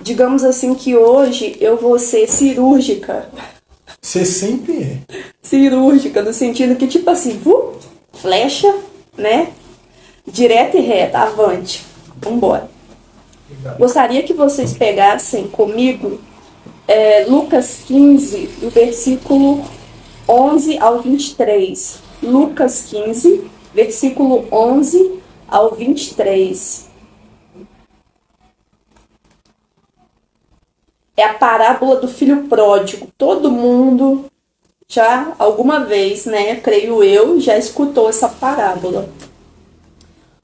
digamos assim que hoje eu vou ser cirúrgica. Você sempre é. Cirúrgica, no sentido que, tipo assim, flecha, né? Direta e reta, avante. Vambora. Gostaria que vocês pegassem comigo Lucas 15, do versículo 11 ao 23. Lucas 15, versículo 11 ao 23. É a parábola do filho pródigo. Todo mundo já alguma vez, né, creio eu, já escutou essa parábola.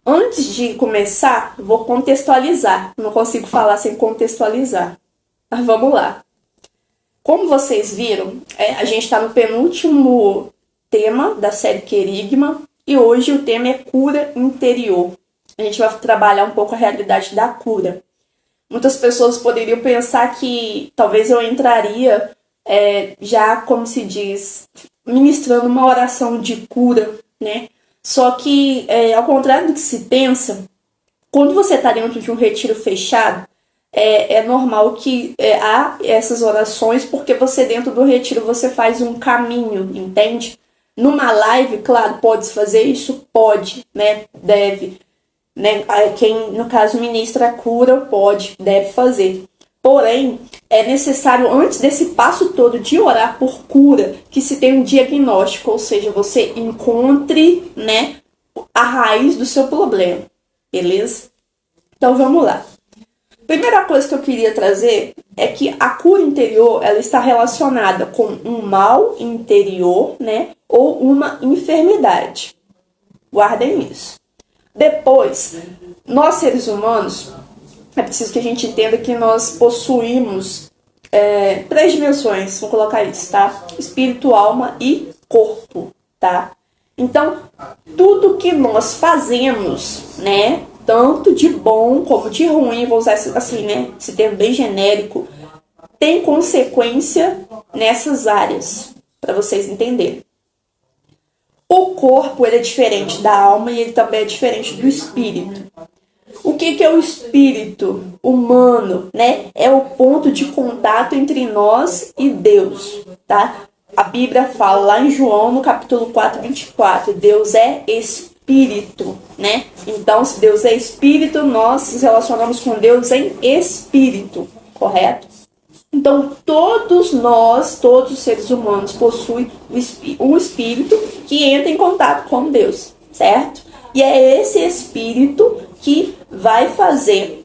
Antes de começar, vou contextualizar. Não consigo falar sem contextualizar. Mas vamos lá. Como vocês viram, a gente está no penúltimo tema da série Querigma. E hoje o tema é cura interior. A gente vai trabalhar um pouco a realidade da cura. Muitas pessoas poderiam pensar que talvez eu entraria já, como se diz, ministrando uma oração de cura, né? Só que, ao contrário do que se pensa, quando você está dentro de um retiro fechado, é normal que há essas orações, porque você dentro do retiro você faz um caminho, entende? Numa live, claro, pode fazer isso? Pode, né? Deve. Né? Quem, no caso, ministra a cura, pode, deve fazer. Porém, é necessário, antes desse passo todo de orar por cura, que se tenha um diagnóstico, ou seja, você encontre, né, a raiz do seu problema, beleza? Então, vamos lá. Primeira coisa que eu queria trazer é que a cura interior, ela está relacionada com um mal interior, né, ou uma enfermidade. Guardem isso. Depois, nós seres humanos, é preciso que a gente entenda que nós possuímos 3 dimensões, vou colocar isso, tá? Espírito, alma e corpo, tá? Então, tudo que nós fazemos, né, tanto de bom como de ruim, vou usar assim, né, esse termo bem genérico, tem consequência nessas áreas, para vocês entenderem. O corpo, ele é diferente da alma e ele também é diferente do espírito. O que é o espírito humano, né? É o ponto de contato entre nós e Deus, tá? A Bíblia fala lá em João, no capítulo 4, 24, Deus é espírito, né? Então, se Deus é espírito, nós nos relacionamos com Deus em espírito, correto? Então, todos nós, todos os seres humanos possuem um espírito que entra em contato com Deus, certo? E é esse espírito que vai fazer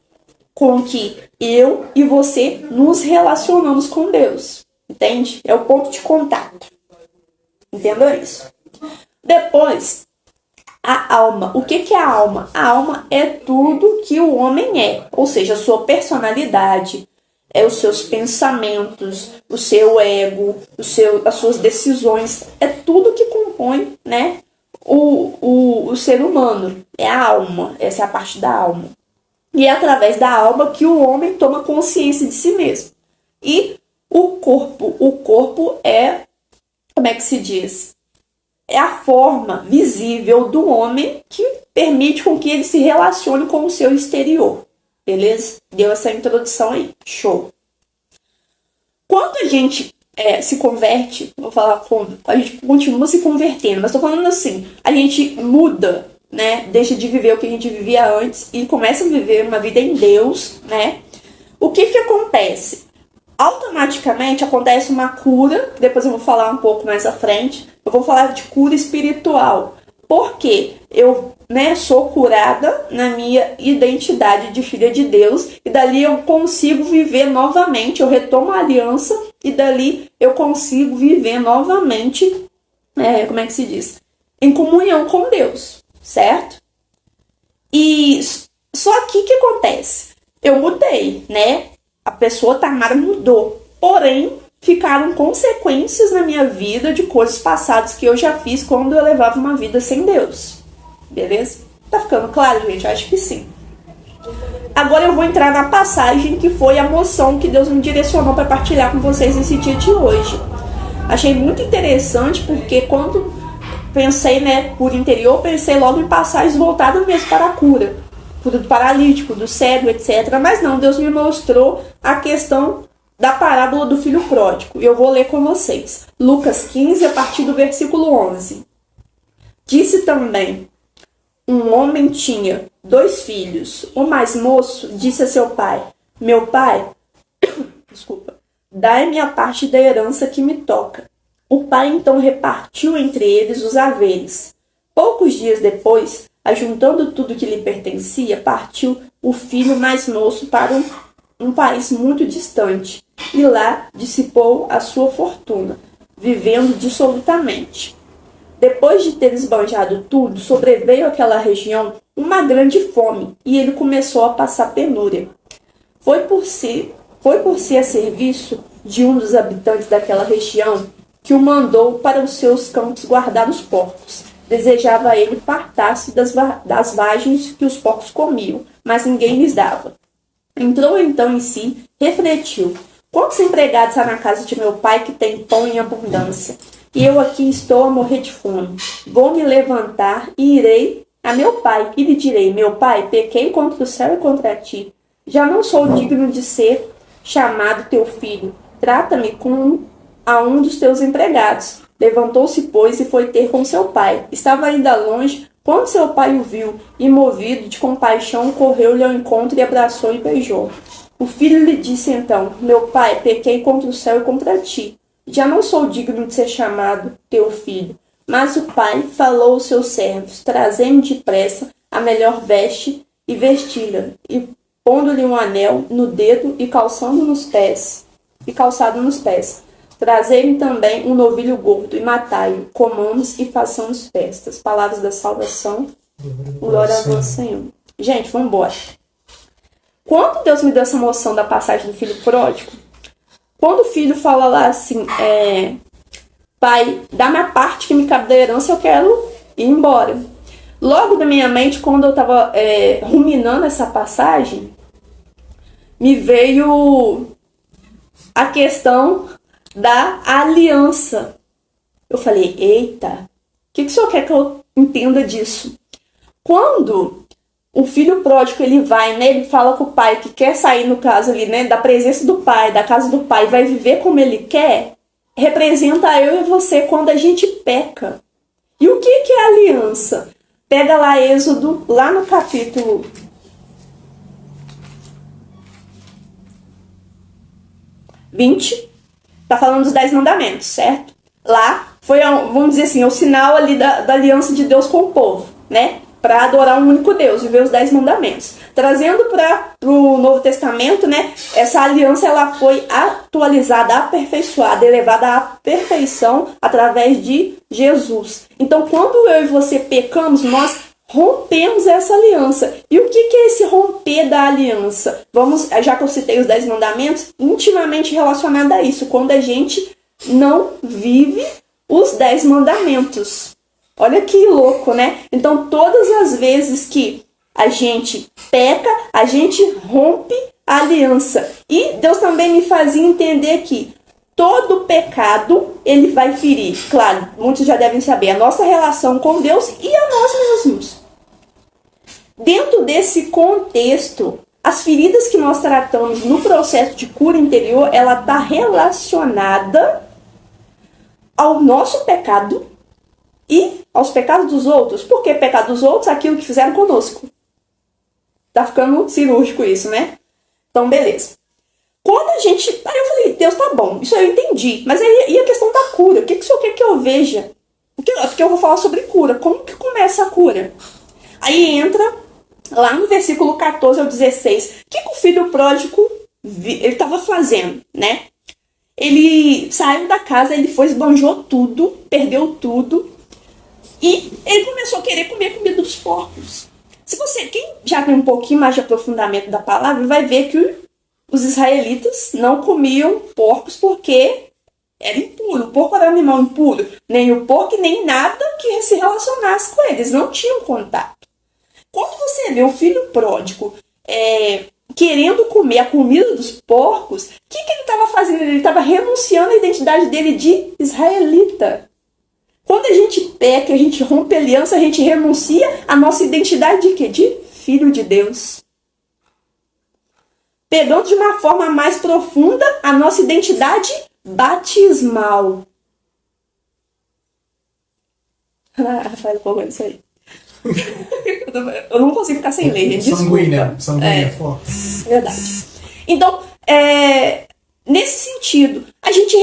com que eu e você nos relacionamos com Deus, entende? É o ponto de contato. Entendam isso. Depois, a alma. O que é a alma? A alma é tudo que o homem é, ou seja, a sua personalidade, os seus pensamentos, o seu ego, as suas decisões, é tudo que compõe, né, o ser humano. É a alma, essa é a parte da alma. E é através da alma que o homem toma consciência de si mesmo. E o corpo é, como é que se diz? É a forma visível do homem que permite com que ele se relacione com o seu exterior. Beleza? Deu essa introdução aí. Show. Quando a gente se converte, vou falar, a gente continua se convertendo, mas estou falando assim, a gente muda, né? Deixa de viver o que a gente vivia antes e começa a viver uma vida em Deus, né? O que acontece? Automaticamente acontece uma cura, depois eu vou falar um pouco mais à frente, eu vou falar de cura espiritual. Porque eu, né, sou curada na minha identidade de filha de Deus e dali eu consigo viver novamente, eu retomo a aliança e dali eu consigo viver novamente, como é que se diz? Em comunhão com Deus, certo? E só que o que acontece? Eu mudei, né? A pessoa Tamara mudou, porém ficaram consequências na minha vida de coisas passadas que eu já fiz quando eu levava uma vida sem Deus. Beleza? Tá ficando claro, gente? Eu acho que sim. Agora eu vou entrar na passagem que foi a moção que Deus me direcionou para partilhar com vocês nesse dia de hoje. Achei muito interessante porque quando pensei, né, por interior, pensei logo em passagens voltadas mesmo para a cura. cura do paralítico, do cego, etc. Mas não, Deus me mostrou a questão da parábola do filho pródigo. Eu vou ler com vocês. Lucas 15, a partir do versículo 11. Disse também: um homem tinha 2 filhos. O mais moço disse a seu pai: meu pai, desculpa, dai-me a parte da herança que me toca. O pai então repartiu entre eles os haveres. Poucos dias depois, ajuntando tudo que lhe pertencia, partiu o filho mais moço para um país muito distante, e lá dissipou a sua fortuna, vivendo dissolutamente. Depois de ter esbanjado tudo, sobreveio àquela região uma grande fome, e ele começou a passar penúria. Foi por si a serviço de um dos habitantes daquela região que o mandou para os seus campos guardar os porcos. Desejava ele fartar-se das vagens que os porcos comiam, mas ninguém lhes dava. Entrou então em si, refletiu: quantos empregados há na casa de meu pai que tem pão em abundância? E eu aqui estou a morrer de fome. Vou me levantar e irei a meu pai, e lhe direi: meu pai, pequei contra o céu e contra ti. Já não sou digno de ser chamado teu filho. Trata-me como a um dos teus empregados. Levantou-se, pois, e foi ter com seu pai. Estava ainda longe, quando seu pai o viu, e movido de compaixão, correu-lhe ao encontro e abraçou e beijou. O filho lhe disse então: meu pai, pequei contra o céu e contra ti. Já não sou digno de ser chamado teu filho. Mas o pai falou aos seus servos: trazei-me depressa a melhor veste e vesti-la, e pondo-lhe um anel no dedo e calçado nos pés. Trazei-me também um novilho gordo e matai-o, comamos e façamos festas. Palavras da salvação. Glória a vós, Senhor. Gente, vamos embora. Quando Deus me deu essa moção da passagem do filho pródigo, quando o filho fala lá assim, pai, dá-me a parte que me cabe da herança, eu quero ir embora. Logo na minha mente, quando eu estava ruminando essa passagem, me veio a questão da aliança. Eu falei: eita, o que o senhor quer que eu entenda disso? Quando o filho pródigo ele vai, né, ele fala com o pai que quer sair, no caso ali, né, da presença do pai, da casa do pai, vai viver como ele quer, representa eu e você quando a gente peca. E o que é aliança? Pega lá Êxodo, lá no capítulo 20, tá falando dos 10 mandamentos, certo? Lá foi, vamos dizer assim, o sinal ali da aliança de Deus com o povo, né? Para adorar um único Deus, viver os 10 mandamentos. Trazendo para o Novo Testamento, né? Essa aliança ela foi atualizada, aperfeiçoada, elevada à perfeição através de Jesus. Então, quando eu e você pecamos, nós rompemos essa aliança. E o que é esse romper da aliança? Vamos, já que eu citei os 10 mandamentos, intimamente relacionado a isso, quando a gente não vive os 10 mandamentos. Olha que louco, né? Então, todas as vezes que a gente peca, a gente rompe a aliança. E Deus também me fazia entender que todo pecado, ele vai ferir. Claro, muitos já devem saber, a nossa relação com Deus e a nós mesmos. Dentro desse contexto, as feridas que nós tratamos no processo de cura interior, ela está relacionada ao nosso pecado e aos pecados dos outros. Por que pecado dos outros? Aquilo que fizeram conosco. Tá ficando cirúrgico isso, né? Então, beleza. Quando a gente... Aí eu falei: Deus, tá bom, isso eu entendi. Mas aí, e a questão da cura? O que o senhor quer que eu veja? Porque eu vou falar sobre cura. Como que começa a cura? Aí entra lá no versículo 14 ao 16. O que o filho pródigo ele estava fazendo, né? Ele saiu da casa, ele foi, esbanjou tudo, perdeu tudo. E ele começou a querer comer comida dos porcos. Quem já tem um pouquinho mais de aprofundamento da palavra, vai ver que os israelitas não comiam porcos porque era impuro. O porco era um animal impuro. Nem o porco, nem nada que se relacionasse com eles. Não tinham contato. Quando você vê o filho pródigo querendo comer a comida dos porcos, o que ele estava fazendo? Ele estava renunciando à identidade dele de israelita. Quando a gente peca, a gente rompe a aliança, a gente renuncia à nossa identidade de quê? De filho de Deus. Pegando de uma forma mais profunda a nossa identidade batismal. Rafael, qual é isso aí? Eu não consigo ficar sem ler, gente. Sanguínea é forte. Verdade. Então, nesse sentido, a gente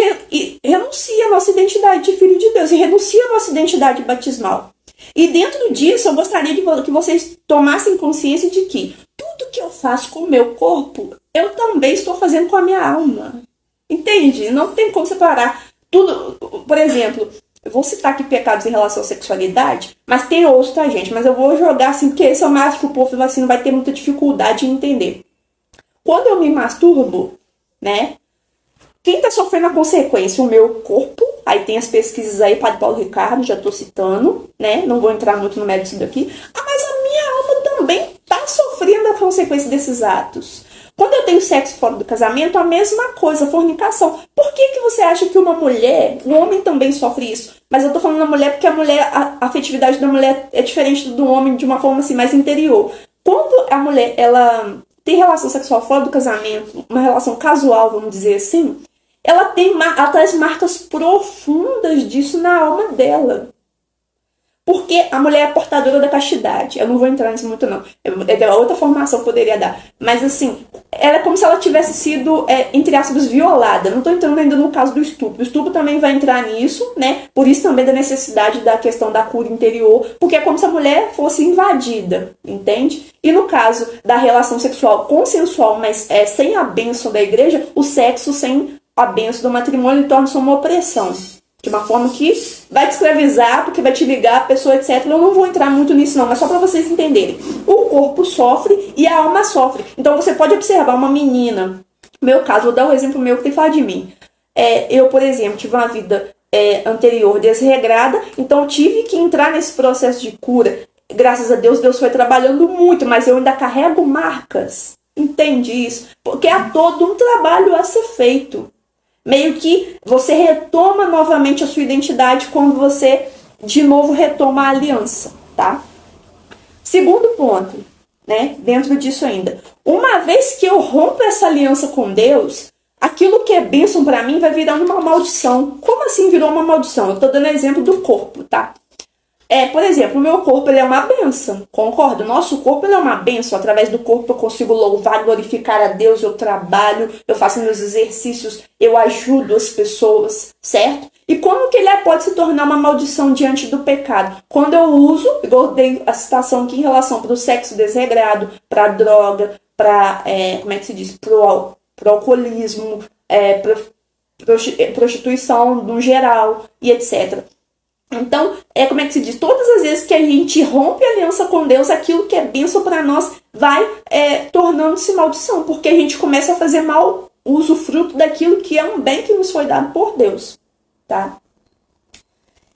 renuncia a nossa identidade de filho de Deus e renuncia a nossa identidade batismal. E dentro disso, eu gostaria que vocês tomassem consciência de que tudo que eu faço com o meu corpo, eu também estou fazendo com a minha alma. Entende? Não tem como separar. Tudo, por exemplo, eu vou citar aqui pecados em relação à sexualidade, mas tem outros, tá, gente? Mas eu vou jogar assim, porque esse é o mais que o povo assim, não vai ter muita dificuldade em entender. Quando eu me masturbo, né? Quem está sofrendo a consequência? O meu corpo. Aí tem as pesquisas aí, Padre Paulo Ricardo, já estou citando, né? Não vou entrar muito no mérito disso daqui. Mas a minha alma também está sofrendo a consequência desses atos. Quando eu tenho sexo fora do casamento, a mesma coisa, fornicação. Por que você acha que uma mulher, o homem também sofre isso? Mas eu estou falando da mulher porque a afetividade da mulher é diferente do homem de uma forma assim, mais interior. Quando a mulher, ela tem relação sexual fora do casamento, uma relação casual, vamos dizer assim, ela traz marcas profundas disso na alma dela. Porque a mulher é portadora da castidade. Eu não vou entrar nisso muito, não. Outra formação que poderia dar. Mas, assim, ela é como se ela tivesse sido, entre aspas, violada. Não estou entrando ainda no caso do estupro. O estupro também vai entrar nisso, né? Por isso também da necessidade da questão da cura interior. Porque é como se a mulher fosse invadida, entende? E no caso da relação sexual consensual, mas sem a bênção da igreja, o sexo sem a bênção do matrimônio torna-se uma opressão. De uma forma que vai te escravizar, porque vai te ligar a pessoa, etc. Eu não vou entrar muito nisso não, mas só para vocês entenderem. O corpo sofre e a alma sofre. Então você pode observar uma menina. No meu caso, vou dar um exemplo meu que tem que falar de mim. Eu, por exemplo, tive uma vida anterior desregrada, então tive que entrar nesse processo de cura. Graças a Deus, Deus foi trabalhando muito, mas eu ainda carrego marcas. Entende isso? Porque há todo um trabalho a ser feito. Meio que você retoma novamente a sua identidade quando você, de novo, retoma a aliança, tá? Segundo ponto, né? Dentro disso ainda. Uma vez que eu rompo essa aliança com Deus, aquilo que é bênção para mim vai virando uma maldição. Como assim virou uma maldição? Eu tô dando exemplo do corpo, tá? Por exemplo, o meu corpo ele é uma bênção, concorda? O nosso corpo ele é uma bênção. Através do corpo eu consigo louvar, glorificar a Deus, eu trabalho, eu faço meus exercícios, eu ajudo as pessoas, certo? E como que ele pode se tornar uma maldição diante do pecado? Quando eu uso, igual eu dei a citação aqui em relação para o sexo desregrado, para a droga, para, como é que se diz? Pro alcoolismo, prostituição no geral e etc. Então, como é que se diz? Todas as vezes que a gente rompe a aliança com Deus, aquilo que é bênção para nós vai tornando-se maldição, porque a gente começa a fazer mal usufruto daquilo que é um bem que nos foi dado por Deus, tá?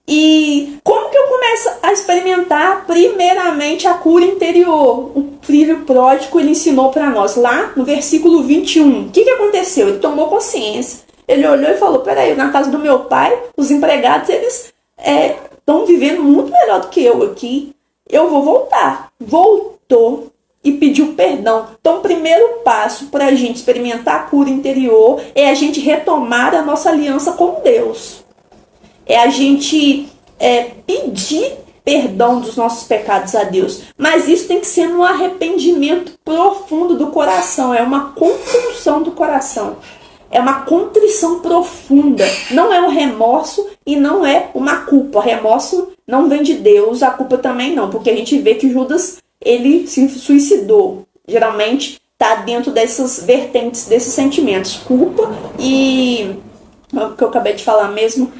E como que eu começo a experimentar primeiramente a cura interior? O filho pródigo, ele ensinou para nós lá no versículo 21. O que aconteceu? Ele tomou consciência. Ele olhou e falou, peraí, na casa do meu pai, os empregados, eles estão vivendo muito melhor do que eu aqui. Eu vou voltar. Voltou e pediu perdão. Então, o primeiro passo para a gente experimentar a cura interior é a gente retomar a nossa aliança com Deus. É a gente pedir perdão dos nossos pecados a Deus. Mas isso tem que ser um arrependimento profundo do coração. É uma compulsão do coração. É uma contrição profunda. Não é um remorso e não é uma culpa. O remorso não vem de Deus, a culpa também não. Porque a gente vê que Judas, ele se suicidou. Geralmente está dentro dessas vertentes, desses sentimentos. Culpa e, o que eu acabei de falar mesmo,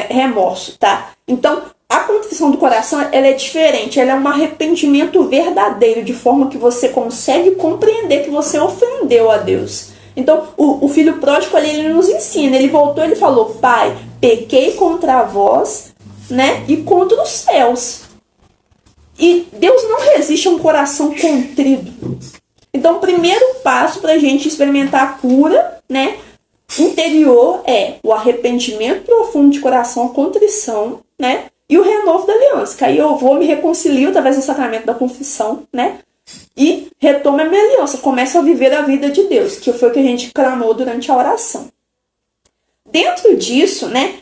remorso, tá? Então, a contrição do coração, ela é diferente. Ela é um arrependimento verdadeiro, de forma que você consegue compreender que você ofendeu a Deus. Então, o filho pródigo ali, ele nos ensina. Ele voltou, ele falou, pai, pequei contra vós, né, e contra os céus. E Deus não resiste a um coração contrito. Então, o primeiro passo para a gente experimentar a cura, né, interior é o arrependimento profundo de coração, a contrição, né, e o renovo da aliança. Que aí eu vou me reconciliar através do sacramento da confissão, né, e retome a minha aliança, começo a viver a vida de Deus, que foi o que a gente clamou durante a oração. Dentro disso, né,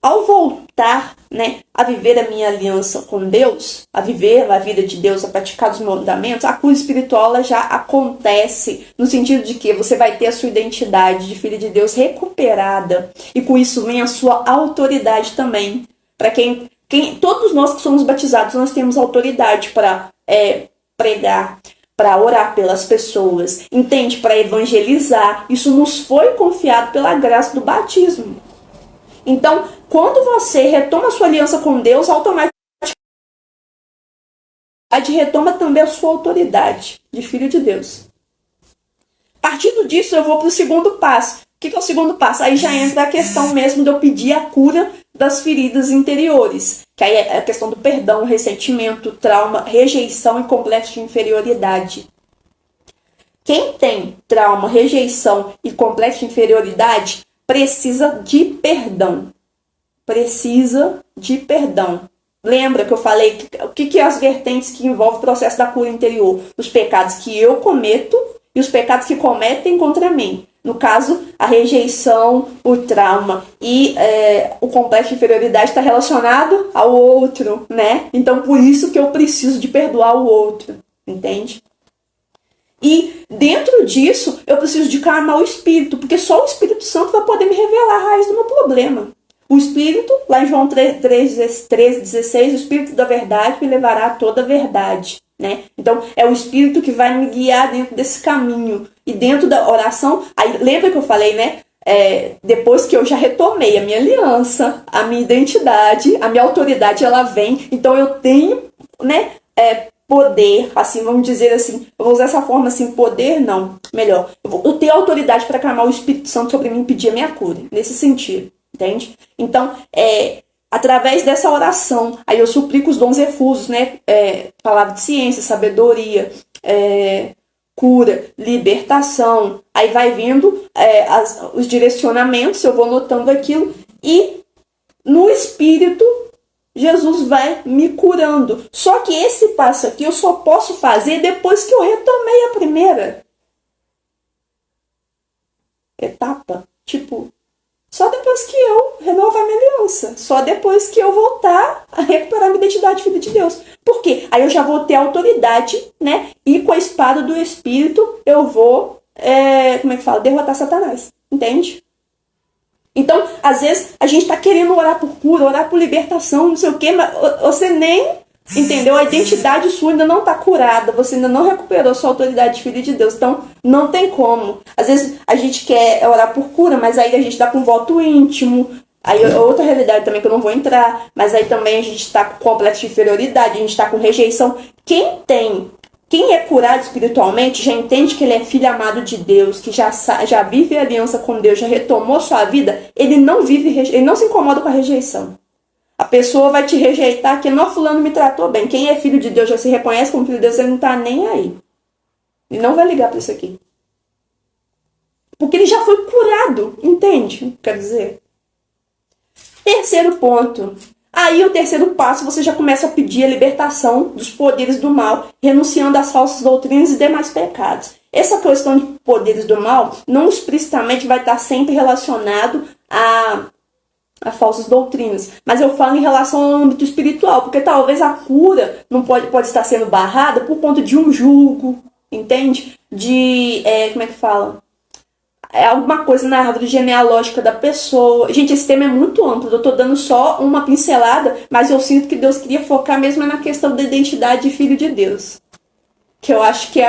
ao voltar, né, a viver a minha aliança com Deus, a viver a vida de Deus, a praticar os mandamentos, a cura espiritual ela já acontece no sentido de que você vai ter a sua identidade de filho de Deus recuperada e com isso vem a sua autoridade também. Para todos nós que somos batizados, nós temos autoridade para pregar, para orar pelas pessoas, entende? Para evangelizar. Isso nos foi confiado pela graça do batismo. Então, quando você retoma a sua aliança com Deus, automaticamente retoma também a sua autoridade de filho de Deus. Partindo disso, eu vou para o segundo passo. O que é o segundo passo? Aí já entra a questão mesmo de eu pedir a cura das feridas interiores. Que aí é a questão do perdão, ressentimento, trauma, rejeição e complexo de inferioridade. Quem tem trauma, rejeição e complexo de inferioridade precisa de perdão. Precisa de perdão. Lembra que eu falei o que é as vertentes que envolvem o processo da cura interior? Os pecados que eu cometo e os pecados que cometem contra mim. No caso, a rejeição, o trauma e o complexo de inferioridade está relacionado ao outro, né? Então, por isso que eu preciso de perdoar o outro, entende? E dentro disso, eu preciso de clamar o Espírito, porque só o Espírito Santo vai poder me revelar a raiz do meu problema. O Espírito, lá em João 3,16, o Espírito da verdade me levará a toda a verdade. Né? Então, é o Espírito que vai me guiar dentro desse caminho. E dentro da oração, aí lembra que eu falei, né? Depois que eu já retomei a minha aliança, a minha identidade, a minha autoridade, ela vem. Então, eu tenho, né? Poder, assim, vamos dizer assim, eu vou usar essa forma assim, poder não, melhor, eu tenho autoridade para clamar o Espírito Santo sobre mim e pedir a minha cura, nesse sentido, entende? Então, através dessa oração, aí eu suplico os dons efusos, né, palavra de ciência, sabedoria, cura, libertação, aí vai vindo os direcionamentos, eu vou notando aquilo, e no Espírito, Jesus vai me curando. Só que esse passo aqui eu só posso fazer depois que eu retomei a primeira etapa. Tipo, só depois que eu renovar minha aliança. Só depois que eu voltar a recuperar minha identidade de filho de Deus. Por quê? Aí eu já vou ter autoridade, né? E com a espada do Espírito eu vou, derrotar Satanás. Entende? Então, às vezes, a gente está querendo orar por cura, orar por libertação, não sei o quê, mas você nem, entendeu? A identidade sua ainda não está curada, você ainda não recuperou sua autoridade de filho de Deus, então não tem como. Às vezes, a gente quer orar por cura, mas aí a gente está com voto íntimo, aí outra realidade também que eu não vou entrar, mas aí também a gente está com complexo de inferioridade, a gente está com rejeição. Quem é curado espiritualmente já entende que ele é filho amado de Deus, que já vive a aliança com Deus, já retomou sua vida, ele não se incomoda com a rejeição. A pessoa vai te rejeitar que não, fulano me tratou bem. Quem é filho de Deus já se reconhece como filho de Deus, ele não está nem aí. Ele não vai ligar para isso aqui. Porque ele já foi curado, entende? Quer dizer. Terceiro ponto. Aí o terceiro passo, você já começa a pedir a libertação dos poderes do mal, renunciando às falsas doutrinas e demais pecados. Essa questão de poderes do mal não explicitamente vai estar sempre relacionado a falsas doutrinas, mas eu falo em relação ao âmbito espiritual, porque talvez a cura não pode estar sendo barrada por conta de um julgo, entende? Como é que fala? Alguma coisa na árvore genealógica da pessoa. Gente, esse tema é muito amplo, eu estou dando só uma pincelada, mas eu sinto que Deus queria focar mesmo na questão da identidade de filho de Deus. Que eu acho que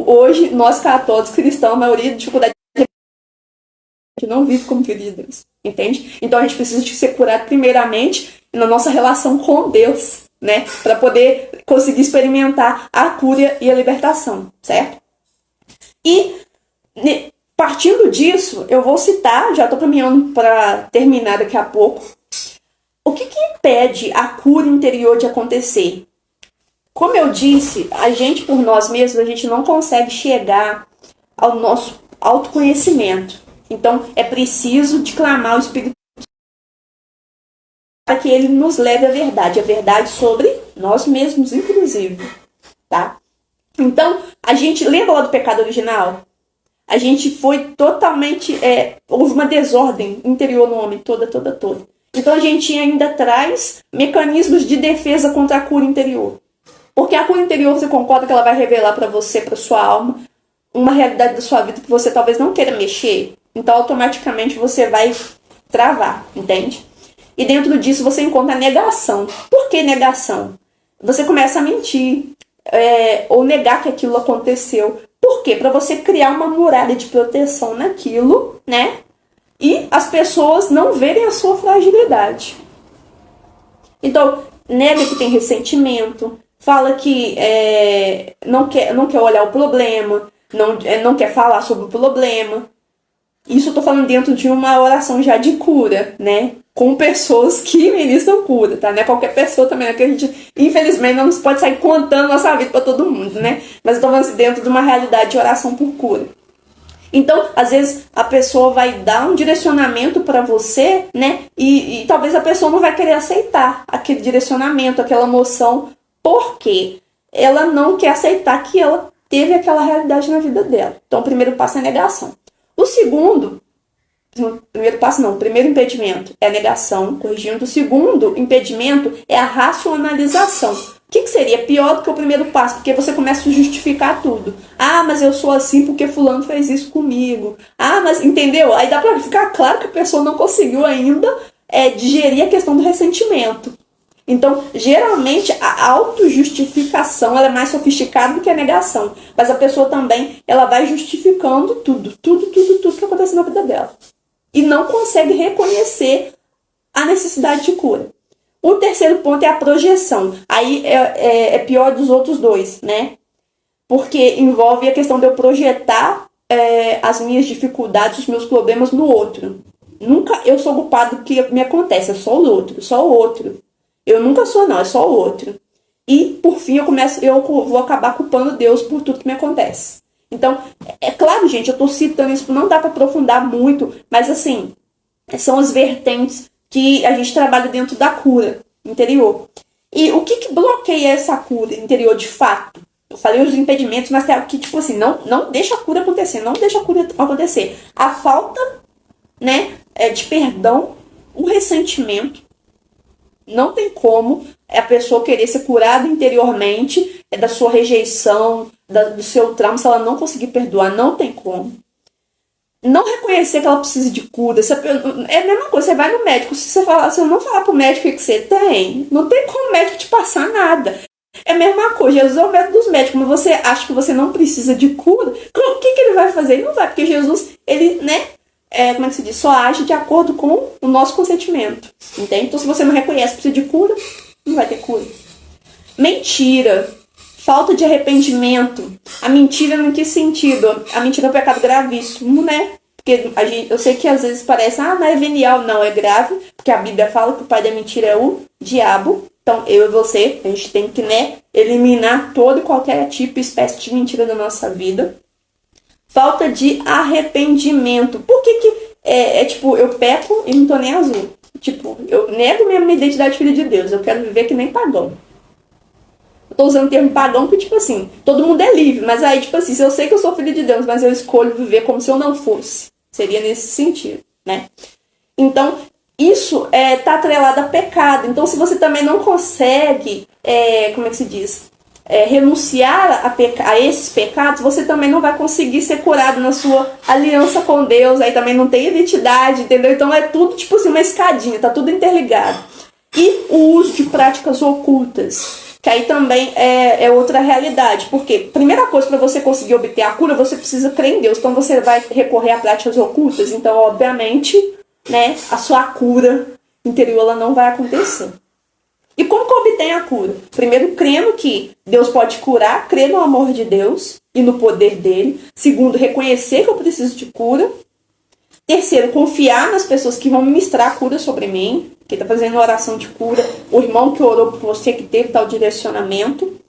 hoje, nós católicos, cristãos, a maioria da dificuldade a gente não vive como filho de Deus, entende? Então a gente precisa de ser curado primeiramente na nossa relação com Deus, né? Para poder conseguir experimentar a cura e a libertação, certo? E partindo disso, eu vou citar, já estou caminhando para terminar daqui a pouco, o que impede a cura interior de acontecer? Como eu disse, a gente por nós mesmos, a gente não consegue chegar ao nosso autoconhecimento. Então, é preciso de clamar o Espírito para que ele nos leve à verdade sobre nós mesmos, inclusive. tá? Então, a gente lembra lá do pecado original? A gente foi totalmente... houve uma desordem interior no homem, toda. Então, a gente ainda traz mecanismos de defesa contra a cura interior. Porque a cura interior, você concorda que ela vai revelar para você, para sua alma, uma realidade da sua vida que você talvez não queira mexer? Então, automaticamente, você vai travar, entende? E dentro disso, você encontra a negação. Por que negação? Você começa a mentir, ou negar que aquilo aconteceu. Por quê? Para você criar uma muralha de proteção naquilo, né? E as pessoas não verem a sua fragilidade. Então, nega que tem ressentimento, fala que não quer olhar o problema, não quer falar sobre o problema. Isso eu tô falando dentro de uma oração já de cura, né? Com pessoas que ministram cura, tá? Não é qualquer pessoa também, né? Que a gente, infelizmente, não pode sair contando nossa vida pra todo mundo, né? Mas eu tô falando assim, dentro de uma realidade de oração por cura. Então, às vezes, a pessoa vai dar um direcionamento pra você, né? E talvez a pessoa não vai querer aceitar aquele direcionamento, aquela moção, porque ela não quer aceitar que ela teve aquela realidade na vida dela. Então, o primeiro passo é a negação. O primeiro impedimento é a negação, corrigindo. O segundo impedimento é a racionalização. O que seria pior do que o primeiro passo? Porque você começa a justificar tudo. Ah, mas eu sou assim porque fulano fez isso comigo. Ah, mas entendeu? Aí dá pra ficar claro que a pessoa não conseguiu ainda digerir a questão do ressentimento. Então, geralmente, a autojustificação ela é mais sofisticada do que a negação. Mas a pessoa também ela vai justificando tudo que acontece na vida dela. E não consegue reconhecer a necessidade de cura. O terceiro ponto é a projeção. Aí é pior dos outros dois, né? Porque envolve a questão de eu projetar as minhas dificuldades, os meus problemas no outro. Nunca eu sou culpado do que me acontece, é só o outro. Eu nunca sou, não, é só o outro. E, por fim, eu vou acabar culpando Deus por tudo que me acontece. Então, é claro, gente, eu tô citando isso, não dá para aprofundar muito, mas, assim, são as vertentes que a gente trabalha dentro da cura interior. E o que bloqueia essa cura interior de fato? Eu falei os impedimentos, mas tem algo que, tipo assim, não deixa a cura acontecer, A falta, né, de perdão, o ressentimento. Não tem como a pessoa querer ser curada interiormente da sua rejeição, do seu trauma, se ela não conseguir perdoar. Não tem como. Não reconhecer que ela precisa de cura. É a mesma coisa, você vai no médico. Se eu não falar pro médico o que você tem, não tem como o médico te passar nada. É a mesma coisa. Jesus é o médico dos médicos, mas você acha que você não precisa de cura. O que ele vai fazer? Ele não vai, porque Jesus, ele, né? Como é que se diz? Só age de acordo com o nosso consentimento. Entende? Então, se você não reconhece que precisa de cura, não vai ter cura. Mentira. Falta de arrependimento. A mentira em que sentido? A mentira é um pecado gravíssimo, né? Porque eu sei que às vezes parece, não é venial. Não, é grave. Porque a Bíblia fala que o pai da mentira é o diabo. Então, eu e você, a gente tem que, né, eliminar todo e qualquer tipo e espécie de mentira da nossa vida. Falta de arrependimento. Por que tipo, eu peco e não tô nem azul? Tipo, eu nego mesmo minha identidade de filho de Deus. Eu quero viver que nem pagão. Eu tô usando o termo pagão porque, tipo assim, todo mundo é livre. Mas aí, tipo assim, se eu sei que eu sou filho de Deus, mas eu escolho viver como se eu não fosse. Seria nesse sentido, né? Então, isso tá atrelado a pecado. Então, se você também não consegue, como é que se diz? Renunciar a esses pecados, você também não vai conseguir ser curado na sua aliança com Deus. Aí também não tem identidade, entendeu? Então é tudo tipo assim, uma escadinha, tá tudo interligado. E o uso de práticas ocultas, que aí também é outra realidade. Porque, primeira coisa, para você conseguir obter a cura, você precisa crer em Deus. Então você vai recorrer a práticas ocultas. Então, obviamente, né, a sua cura interior ela não vai acontecer. E como que eu obtenho a cura? Primeiro, crendo que Deus pode curar, crer no amor de Deus e no poder dele. Segundo, reconhecer que eu preciso de cura. Terceiro, confiar nas pessoas que vão ministrar a cura sobre mim, que está fazendo oração de cura, o irmão que orou por você, que teve tal direcionamento.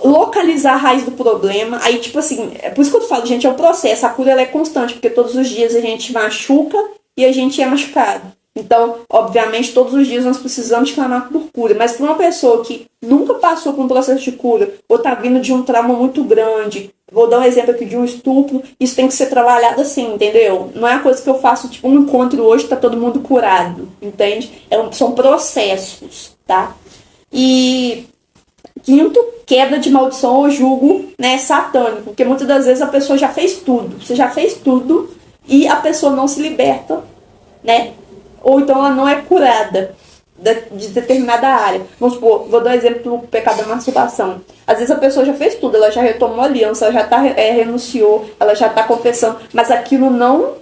Localizar a raiz do problema. Aí, tipo assim, é por isso que eu falo, gente, é um processo. A cura ela é constante, porque todos os dias a gente machuca e a gente é machucado. Então, obviamente, todos os dias nós precisamos clamar por cura. Mas para uma pessoa que nunca passou por um processo de cura, ou está vindo de um trauma muito grande, vou dar um exemplo aqui de um estupro, isso tem que ser trabalhado assim, entendeu? Não é uma coisa que eu faço, tipo, um encontro hoje, tá todo mundo curado, entende? São processos, tá? E quinto, quebra de maldição ou jugo, né, satânico, porque muitas das vezes a pessoa já fez tudo, você já fez tudo e a pessoa não se liberta, né? Ou então ela não é curada de determinada área. Vamos supor, vou dar um exemplo do pecado da masturbação. Às vezes a pessoa já fez tudo, ela já retomou a aliança, ela já renunciou, ela já está confessando, mas aquilo não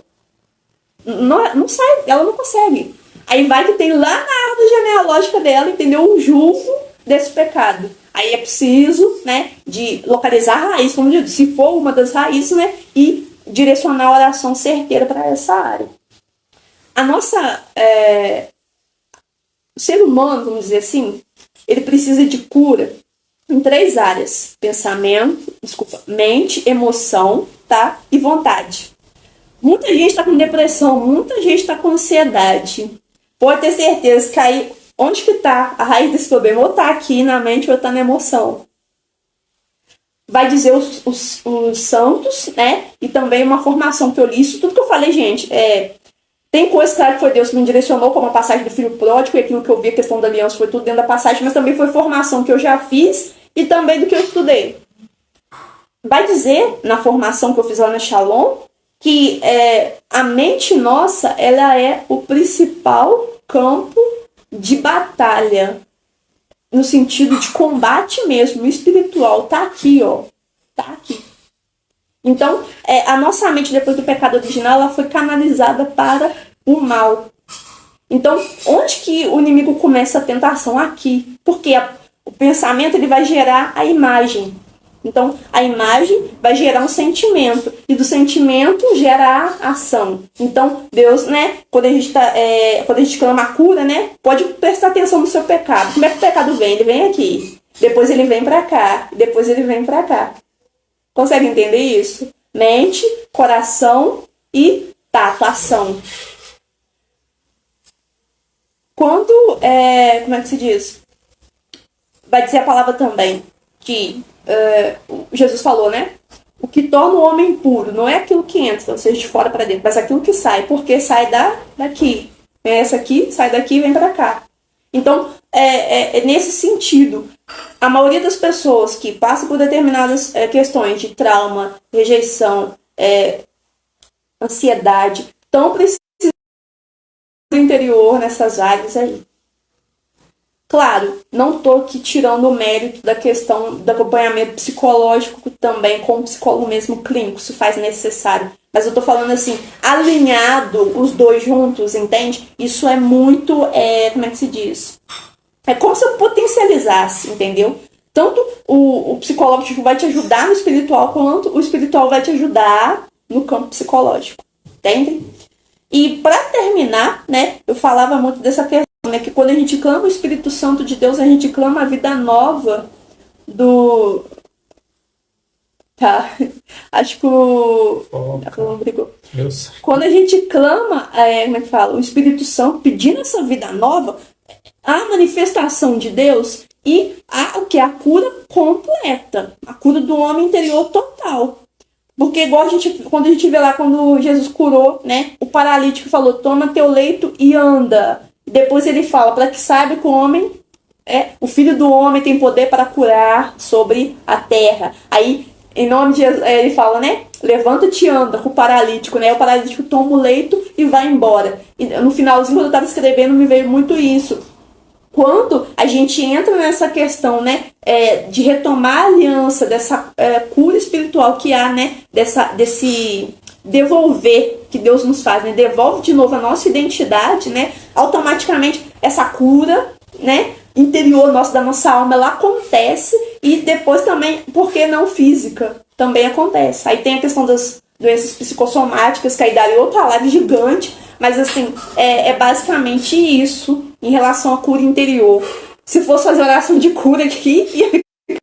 sai, ela não consegue. Aí vai que tem lá na árvore genealógica dela, entendeu? Um julgo desse pecado. Aí é preciso, né, de localizar a raiz, como eu disse, se for uma das raízes, né, e direcionar a oração certeira para essa área. A nossa... o ser humano, vamos dizer assim, ele precisa de cura em 3 áreas. Mente, emoção, tá? E vontade. Muita gente está com depressão, muita gente está com ansiedade. Pode ter certeza que aí, onde que está a raiz desse problema? Ou está aqui na mente ou está na emoção. Vai dizer os santos, né? E também uma formação que eu li. Isso tudo que eu falei, gente, tem coisa, claro, que foi Deus que me direcionou, como a passagem do filho pródigo, e aquilo que eu vi, a questão da aliança, foi tudo dentro da passagem, mas também foi formação que eu já fiz e também do que eu estudei. Vai dizer, na formação que eu fiz lá na Shalom, que a mente nossa, ela é o principal campo de batalha, no sentido de combate mesmo, espiritual. Tá aqui, ó. Tá aqui. Então, a nossa mente, depois do pecado original, ela foi canalizada para o mal. Então, onde que o inimigo começa a tentação? Aqui. Porque o pensamento ele vai gerar a imagem. Então, a imagem vai gerar um sentimento. E do sentimento gera a ação. Então, Deus, né, quando a gente clama a cura, né, pode prestar atenção no seu pecado. Como é que o pecado vem? Ele vem aqui. Depois ele vem para cá. Depois ele vem para cá. Consegue entender isso? Mente, coração e tato, ação. Quando, como é que se diz? Vai dizer a palavra também que Jesus falou, né? O que torna o homem puro não é aquilo que entra, ou seja, de fora para dentro, mas aquilo que sai, porque sai daqui. Essa aqui, sai daqui e vem para cá. Então, nesse sentido, a maioria das pessoas que passam por determinadas questões de trauma, rejeição, ansiedade, estão precisando do interior nessas áreas aí. Claro, não estou aqui tirando o mérito da questão do acompanhamento psicológico também, com o psicólogo mesmo clínico, se faz necessário. Mas eu estou falando assim, alinhado os dois juntos, entende? Isso é muito, como é que se diz? É como se eu potencializasse, entendeu? Tanto o psicológico vai te ajudar no espiritual, quanto o espiritual vai te ajudar no campo psicológico, entende? E para terminar, né, eu falava muito dessa questão, né, que quando a gente clama o Espírito Santo de Deus, a gente clama a vida nova do... Tá, acho que quando a gente clama, como é que fala? O Espírito Santo pedindo essa vida nova, a manifestação de Deus e o que? A cura completa, a cura do homem interior total. Porque igual quando a gente vê lá, quando Jesus curou, né, o paralítico falou, toma teu leito e anda. Depois ele fala, para que saiba que o homem, o Filho do Homem tem poder para curar sobre a terra. Aí, em nome de Jesus, ele fala, né, levanta-te e anda com o paralítico, né, o paralítico toma o leito e vai embora. E no finalzinho, quando eu estava escrevendo, me veio muito isso. Quando a gente entra nessa questão, né, de retomar a aliança, dessa cura espiritual que há, né, desse devolver que Deus nos faz, né, devolve de novo a nossa identidade, né, automaticamente essa cura, né, interior nosso, da nossa alma, ela acontece, e depois também, por que não física, também acontece. Aí tem a questão das doenças psicossomáticas, que aí daria outra live gigante, mas assim, é basicamente isso em relação à cura interior. Se fosse fazer oração de cura aqui, ia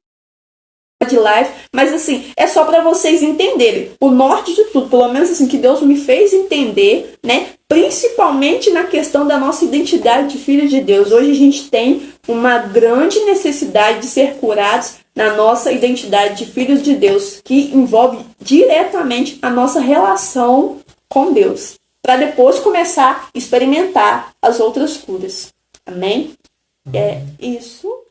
de live, mas assim, é só para vocês entenderem o norte de tudo, pelo menos assim, que Deus me fez entender, né? Principalmente na questão da nossa identidade de filho de Deus. Hoje a gente tem uma grande necessidade de ser curados na nossa identidade de filhos de Deus, que envolve diretamente a nossa relação com Deus, para depois começar a experimentar as outras curas. Amém? É isso.